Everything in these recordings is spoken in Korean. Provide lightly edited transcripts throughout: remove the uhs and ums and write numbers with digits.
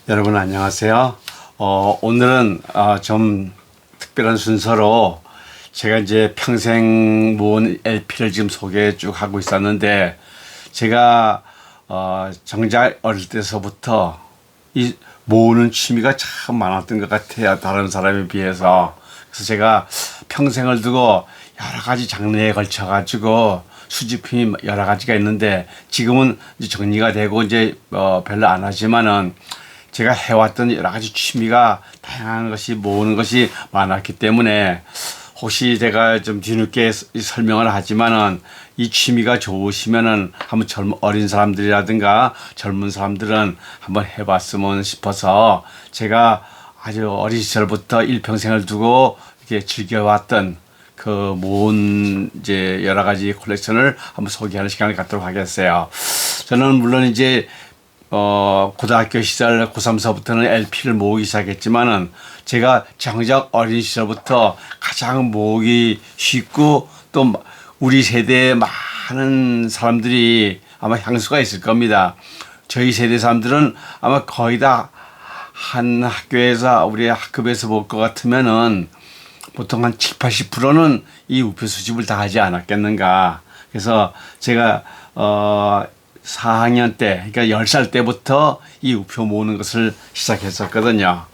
여러분 안녕하세요. 오늘은 좀 특별한 순서로 제가 이제 평생 모은 LP를 지금 소개 쭉 하고 있었는데, 제가 정작 어릴 때서부터 이 모으는 취미가 참 많았던 것 같아요, 다른 사람에 비해서. 그래서 제가 평생을 두고 여러 가지 장르에 걸쳐 가지고 수집품이 여러 가지가 있는데, 지금은 이제 정리가 되고 이제 별로 안 하지만은, 제가 해왔던 여러 가지 취미가 다양한 것이 모으는 것이 많았기 때문에, 혹시 제가 좀 뒤늦게 설명을 하지만은 이 취미가 좋으시면은 한번 어린 사람들이라든가 젊은 사람들은 한번 해봤으면 싶어서, 제가 아주 어린 시절부터 일평생을 두고 이렇게 즐겨왔던 그 모은 이제 여러 가지 콜렉션을 한번 소개하는 시간을 갖도록 하겠어요. 저는 물론 이제 고등학교 시절 고3서부터는 LP를 모으기 시작했지만은, 제가 정작 어린 시절부터 가장 모으기 쉽고 또 우리 세대에 많은 사람들이 아마 향수가 있을 겁니다. 저희 세대 사람들은 아마 거의 다 한 학교에서, 우리 학급에서 볼 것 같으면은 보통 한 7, 80%는 이 우표 수집을 다 하지 않았겠는가. 그래서 제가 4학년 때, 그러니까 10살 때부터 이 우표 모으는 것을 시작했었거든요.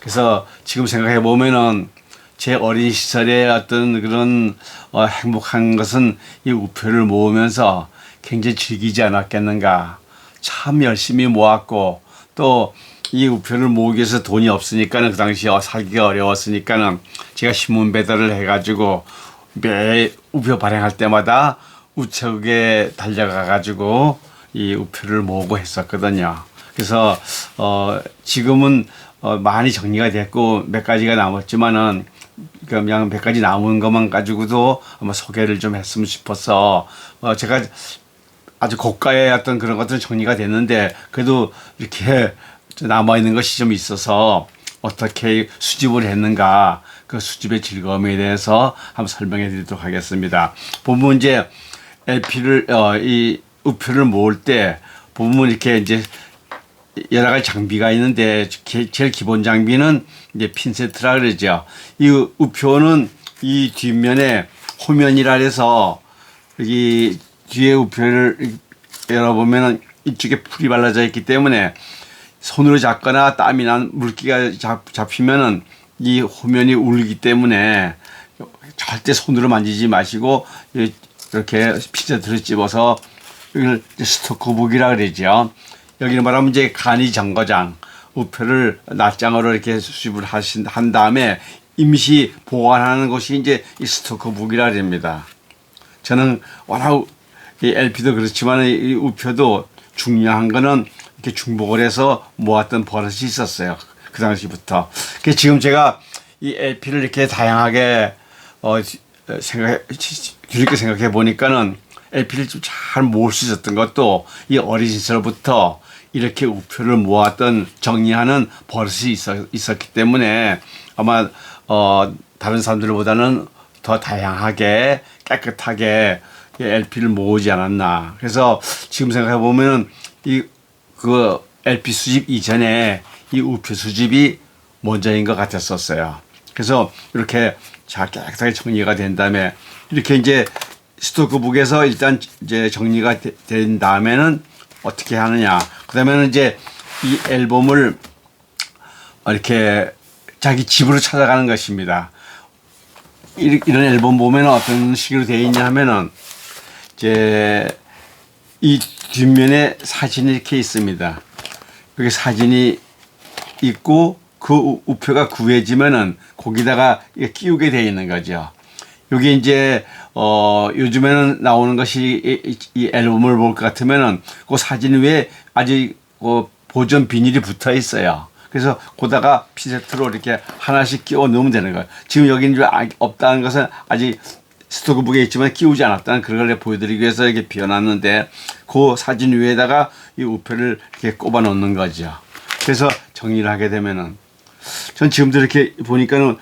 그래서 지금 생각해 보면은 제 어린 시절의 어떤 그런 행복한 것은 이 우표를 모으면서 굉장히 즐기지 않았겠는가. 참 열심히 모았고, 또 이 우표를 모으기 위해서 돈이 없으니까는, 그 당시에 살기가 어려웠으니까는 제가 신문 배달을 해가지고 매 우표 발행할 때마다 우체국에 달려가 가지고 이 우표를 모으고 했었거든요. 그래서 지금은 많이 정리가 됐고 몇 가지가 남았지만은, 그냥 몇 가지 남은 것만 가지고도 아마 소개를 좀 했으면 싶어서, 제가 아주 고가의 어떤 그런 것들은 정리가 됐는데, 그래도 이렇게 남아있는 것이 좀 있어서 어떻게 수집을 했는가, 그 수집의 즐거움에 대해서 한번 설명해 드리도록 하겠습니다. 보면 이제 LP를 이 우표를 모을 때 보면 이렇게 이제 여러 가지 장비가 있는데, 제일 기본 장비는 이제 핀세트라 그러죠. 이 우표는 이 뒷면에 호면이라 해서, 여기 뒤에 우표를 열어보면 이쪽에 풀이 발라져 있기 때문에 손으로 잡거나 땀이 난 물기가 잡히면은 이 호면이 울기 때문에 절대 손으로 만지지 마시고 이렇게 핀세트를 집어서, 이걸 스토크북이라 그러죠. 여기는 말하면 이제 간이 정거장, 우표를 낱장으로 이렇게 수집을 한 다음에 임시 보관하는 것이 이제 이 스토크북이라 그럽니다. 저는 워낙 이 LP도 그렇지만 이 우표도 중요한 거는 이렇게 중복을 해서 모았던 버릇이 있었어요, 그 당시부터. 그래서 지금 제가 이 LP를 이렇게 다양하게 뒤늦게 생각해 보니까는, LP를 좀 잘 모을 수 있었던 것도 이 어린 시절부터 이렇게 우표를 모았던 정리하는 버릇이 있었기 때문에, 아마 다른 사람들보다는 더 다양하게 깨끗하게 LP를 모으지 않았나. 그래서 지금 생각해 보면 그 LP 수집 이전에 이 우표 수집이 먼저인 것 같았었어요. 그래서 이렇게 잘 깨끗하게 정리가 된 다음에, 이렇게 이제 스토크북에서 일단 이제 정리가 된 다음에는 어떻게 하느냐. 그 다음에는 이제 이 앨범을 이렇게 자기 집으로 찾아가는 것입니다. 이런 앨범 보면 어떤 식으로 되어 있냐 하면은, 이제 이 뒷면에 사진이 이렇게 있습니다. 여기 사진이 있고 그 우표가 구해지면은 거기다가 끼우게 되어 있는 거죠. 여기 이제 요즘에는 나오는 것이, 이 앨범을 볼 것 같으면은 그 사진 위에 아직 보존 비닐이 붙어 있어요. 그래서 거다가 핀세트로 이렇게 하나씩 끼워 넣으면 되는 거예요. 지금 여기는 없다는 것은 아직 스토크북에 있지만 끼우지 않았다는 그런 걸 보여드리기 위해서 이렇게 비워놨는데, 그 사진 위에다가 이 우표를 이렇게 꼽아 놓는 거죠. 그래서 정리를 하게 되면은, 전 지금도 이렇게 보니까는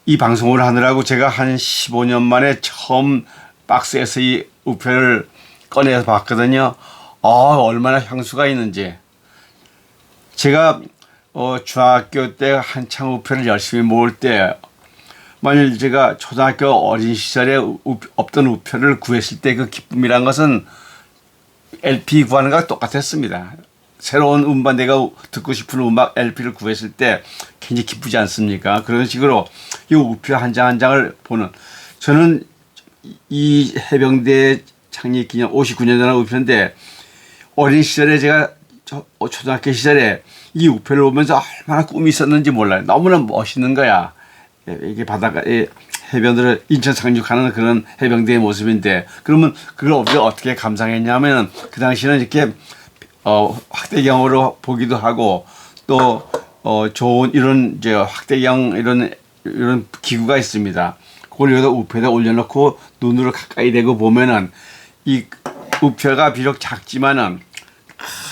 이 방송을 하느라고 제가 한 15년 만에 처음 박스에서 이 우표를 꺼내서 봤거든요. 얼마나 향수가 있는지. 제가 중학교 때 한창 우표를 열심히 모을 때 만일 제가 초등학교 어린 시절에 없던 우표를 구했을 때 그 기쁨이란 것은 LP 구하는 것과 똑같았습니다. 새로운 음반 내가 듣고 싶은 음악 LP를 구했을 때 굉장히 기쁘지 않습니까? 그런 식으로 이 우표 한 장 한 장을 보는 저는 이 해병대 창립 기념 59년 전 우표인데 어린 시절에 제가 초등학교 시절에 이 우표를 보면서 얼마나 꿈이 있었는지 몰라요. 너무나 멋있는 거야. 이게 바닷가에 해병들을 인천 상륙하는 그런 해병대의 모습인데 그러면 그걸 우리가 어떻게 감상했냐면 그 당시에는 이렇게 확대경으로 보기도 하고 또 좋은 이런 이제 확대경 이런 기구가 있습니다. 그걸 여기다 우표에다 올려놓고 눈으로 가까이 대고 보면은 이 우표가 비록 작지만은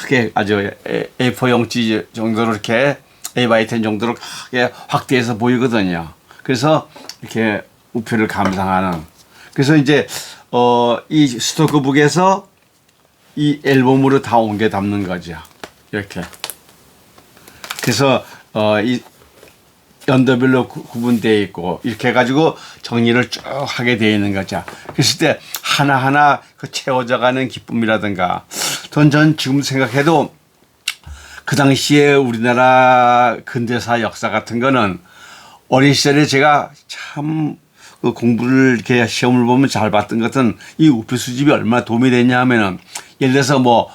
크게 아주 A4 용지 정도로 이렇게 A10 정도로 크게 확대해서 보이거든요. 그래서 이렇게 우표를 감상하는. 그래서 이제 이 스토크북에서 이 앨범으로 다 옮겨 담는 거죠. 이렇게. 그래서 이 연도별로 구분되어 있고 이렇게 해가지고 정리를 쭉 하게 되어 있는 거죠. 그랬을 때 하나하나 그 채워져가는 기쁨이라든가 전 지금 생각해도 그 당시에 우리나라 근대사 역사 같은 거는 어린 시절에 제가 참 그 공부를 이렇게 시험을 보면 잘 봤던 것은 이 우표 수집이 얼마나 도움이 됐냐 하면은 예를 들어서 뭐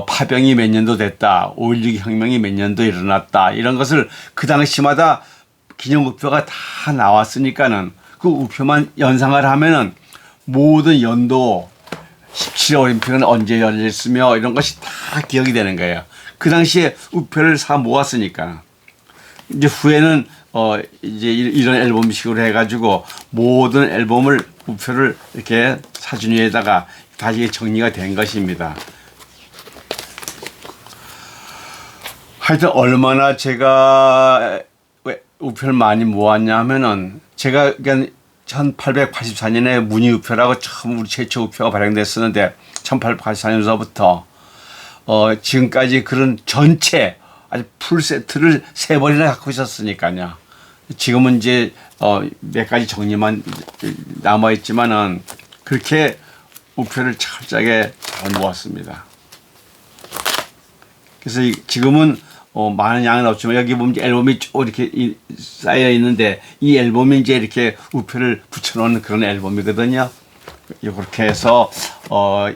파병이 몇 년도 됐다, 5.16 혁명이 몇 년도 일어났다 이런 것을 그 당시마다 기념 우표가 다 나왔으니까는 그 우표만 연상을 하면은 모든 연도 17 올림픽은 언제 열렸으며 이런 것이 다 기억이 되는 거예요. 그 당시에 우표를 다 모았으니까. 이제 후에는 이제 이런 앨범식으로 해가지고 모든 앨범을 우표를 이렇게 사진 위에다가 다시 정리가 된 것입니다. 하여튼 얼마나 제가 우표를 많이 모았냐 하면은 제가 그냥 1884년에 문의우표라고 처음 우리 최초 우표가 발행됐었는데 1884년서부터 지금까지 그런 전체 아주 풀 세트를 3번이나 갖고 있었으니까요. 지금은 이제 몇 가지 정리만 남아 있지만은 그렇게 우표를 철저하게 잘 모았습니다. 그래서 지금은 많은 양은 없지만 여기 보면 앨범이 쭉 이렇게 쌓여 있는데 이 앨범이 이제 이렇게 우표를 붙여놓은 그런 앨범이거든요. 이렇게 해서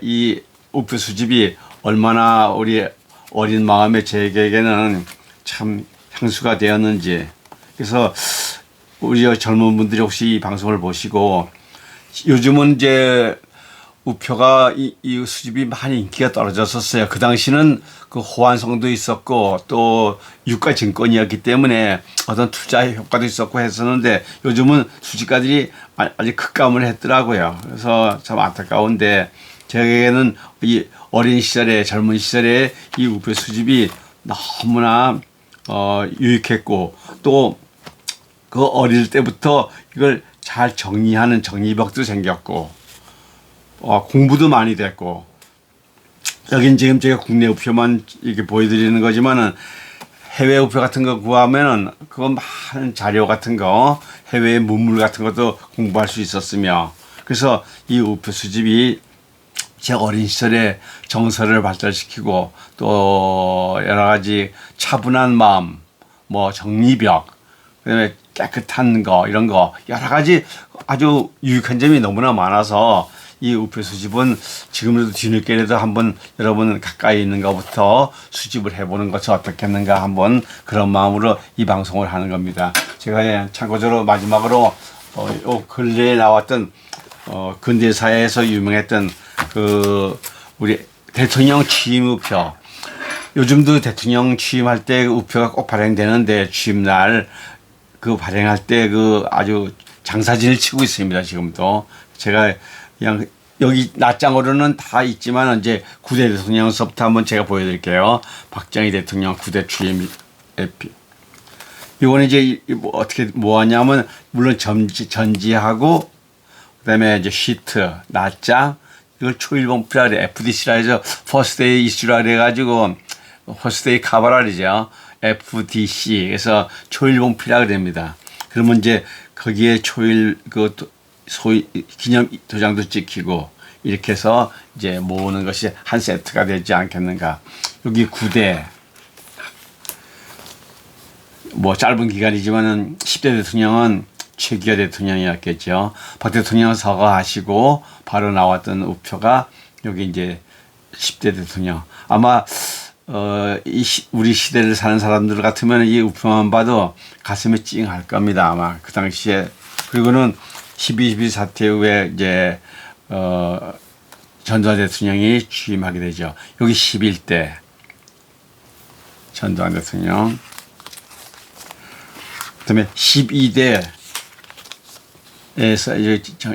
이 우표 수집이 얼마나 우리 어린 마음에 제게는 참 향수가 되었는지. 그래서 우리 젊은 분들이 혹시 이 방송을 보시고 요즘은 이제 우표가 이 수집이 많이 인기가 떨어졌었어요. 그 당시는 그 호환성도 있었고 또 유가 증권이었기 때문에 어떤 투자 효과도 있었고 했었는데 요즘은 수집가들이 아주 급감을 했더라고요. 그래서 참 안타까운데 제게는 이 어린 시절에 젊은 시절에 이 우표 수집이 너무나 유익했고 또 그 어릴 때부터 이걸 잘 정리하는 정리벽도 생겼고 공부도 많이 됐고 여긴 지금 제가 국내 우표만 이렇게 보여드리는 거지만은 해외 우표 같은 거 구하면은 그거 많은 자료 같은 거 해외 문물 같은 것도 공부할 수 있었으며 그래서 이 우표 수집이 제 어린 시절에 정서를 발달시키고 또 여러 가지 차분한 마음 뭐 정리벽 그다음에 깨끗한 거 이런 거 여러 가지 아주 유익한 점이 너무나 많아서 이 우표 수집은 지금이라도 뒤늦게라도 한번 여러분 가까이 있는 것부터 수집을 해보는 것이 어떻겠는가 한번 그런 마음으로 이 방송을 하는 겁니다. 제가 참고적으로 마지막으로 근래에 나왔던 근대사에서 유명했던 그 우리 대통령 취임 우표 요즘도 대통령 취임할 때 우표가 꼭 발행되는데 취임날 그 발행할 때 그 아주 장사진을 치고 있습니다. 지금도 제가 그냥 여기 낱장으로는 다 있지만 이제 9대 대통령서부터 한번 제가 보여드릴게요. 박정희 대통령 9대 취임 에피. 이거는 이제 어떻게 뭐하냐면 물론 전지하고 그다음에 이제 시트 낱장 이걸 초일본표라 FDC라 해서 퍼스트데이 이슈라 그래가지고 퍼스트데이 카바라 그러죠. FDC 그래서 초일봉피라 그럽니다. 그러면 이제 거기에 초일 그 소위 기념 도장도 찍히고 이렇게 해서 이제 모으는 것이 한 세트가 되지 않겠는가. 여기 9대 뭐 짧은 기간이지만은 10대 대통령은 최기하 대통령이었겠죠. 박 대통령은 서거하시고 바로 나왔던 우표가 여기 이제 10대 대통령. 아마 우리 시대를 사는 사람들 같으면 이 우표만 봐도 가슴이 찡할 겁니다. 아마 그 당시에. 그리고는 12.12 사태 후에 이제 전두환 대통령이 취임하게 되죠. 여기 11대 전두환 대통령. 그다음에 12대에서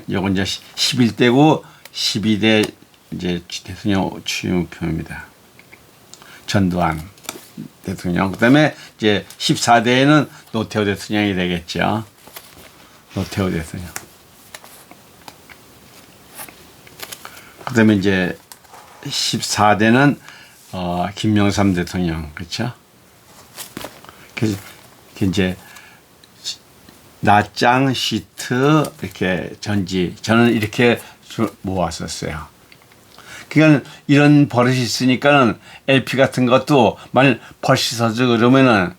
요건 이제 11대고 12대 이제 대통령 취임 우표입니다. 전두환 대통령. 그다음에 이제 14대에는 노태우 대통령이 되겠죠. 노태우 대통령. 그다음에 이제 14대는 김영삼 대통령. 그렇죠? 그래서 이제 낱장, 시트, 이렇게 전지. 저는 이렇게 모았었어요. 그러니까 이런 버릇이 있으니까는 LP 같은 것도 만일 벌시서져 그러면은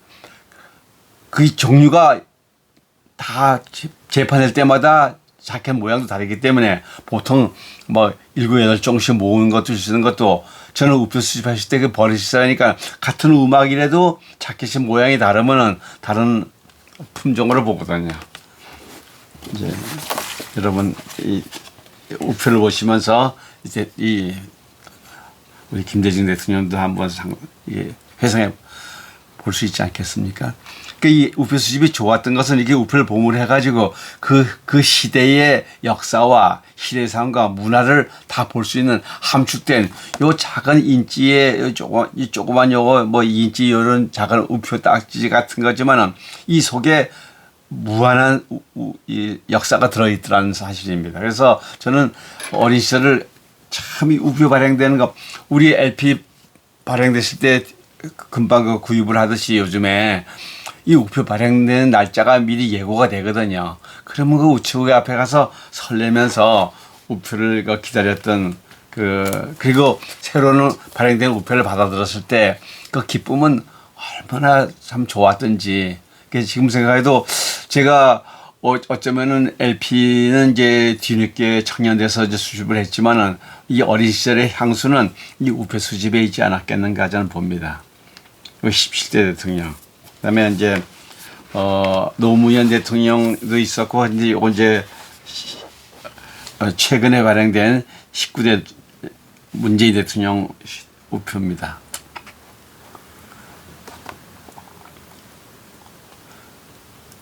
그 종류가 다 재판할 때마다 자켓 모양도 다르기 때문에 보통 뭐 7, 8종씩 모으는 것도 쓰는 것도 저는 우표 수집하실 때 그 버릇이 있으니까 같은 음악이라도 자켓의 모양이 다르면은 다른 품종으로 보거든요. 이제 여러분 이 우표를 보시면서 이제 우리 김대중 대통령도 한번 회상해 볼 수 있지 않겠습니까? 그러니까 이 우표 수집이 좋았던 것은 이게 우표를 보물해 가지고 그 시대의 역사와 시대상과 문화를 다 볼 수 있는 함축된 요 작은 인지의 이 조그만 요거 뭐 2인치 이런 작은 우표 딱지 같은 거지만은 이 속에 무한한 이 역사가 들어있더라는 사실입니다. 그래서 저는 어린 시절을 참 이 우표 발행되는 거 우리 LP 발행됐을 때 금방 그 구입을 하듯이 요즘에 이 우표 발행되는 날짜가 미리 예고가 되거든요. 그러면 그 우체국에 앞에 가서 설레면서 우표를 기다렸던 그리고 새로운 발행된 우표를 받아들었을 때 그 기쁨은 얼마나 참 좋았던지. 그래서 지금 생각해도 제가 어쩌면은 LP는 이제 뒤늦게 청년돼서 이제 수집을 했지만은 이 어린 시절의 향수는 이 우표 수집에 있지 않았겠는가 저는 봅니다. 17대 대통령. 그다음에 이제 노무현 대통령도 있었고 이제 최근에 발행된 19대 문재인 대통령 우표입니다.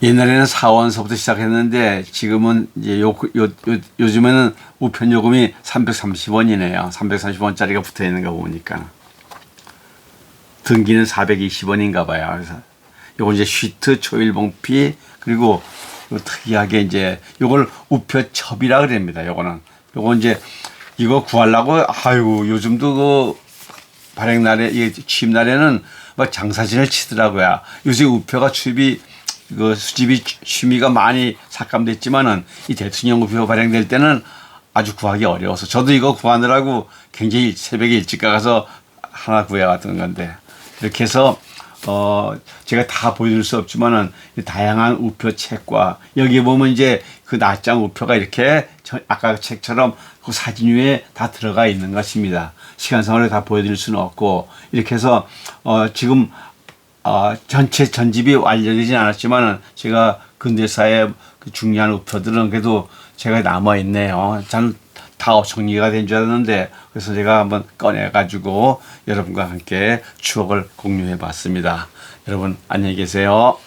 옛날에는 4원서부터 시작했는데 지금은 이제 요즘에는 우편 요금이 330원이네요. 330원짜리가 붙어 있는 거 보니까. 등기는 420원인가 봐요. 그래서 요건 이제 시트, 초일봉피, 그리고 특이하게 이제 요걸 우표첩이라 그럽니다. 요거는. 요건 이제 이거 구하려고 아이고 요즘도 그 발행 날에 이게 취임 날에는 막 장사진을 치더라고요. 요새 우표가 수집이 취미가 많이 삭감됐지만은 이 대통령 우표 발행될 때는 아주 구하기 어려워서 저도 이거 구하느라고 굉장히 새벽에 일찍 가서 하나 구해왔던 건데 이렇게 해서 제가 다 보여줄 수 없지만은 다양한 우표 책과 여기 보면 이제 그 낱장 우표가 이렇게 아까 그 책처럼 그 사진 위에 다 들어가 있는 것입니다. 시간상으로 다 보여드릴 수는 없고 이렇게 해서 지금 전체 전집이 완료되진 않았지만은 제가 근대사의 그 중요한 우표들은 그래도 제가 남아 있네요. 저는 다 정리가 된 줄 알았는데 그래서 제가 한번 꺼내 가지고 여러분과 함께 추억을 공유해 봤습니다. 여러분 안녕히 계세요.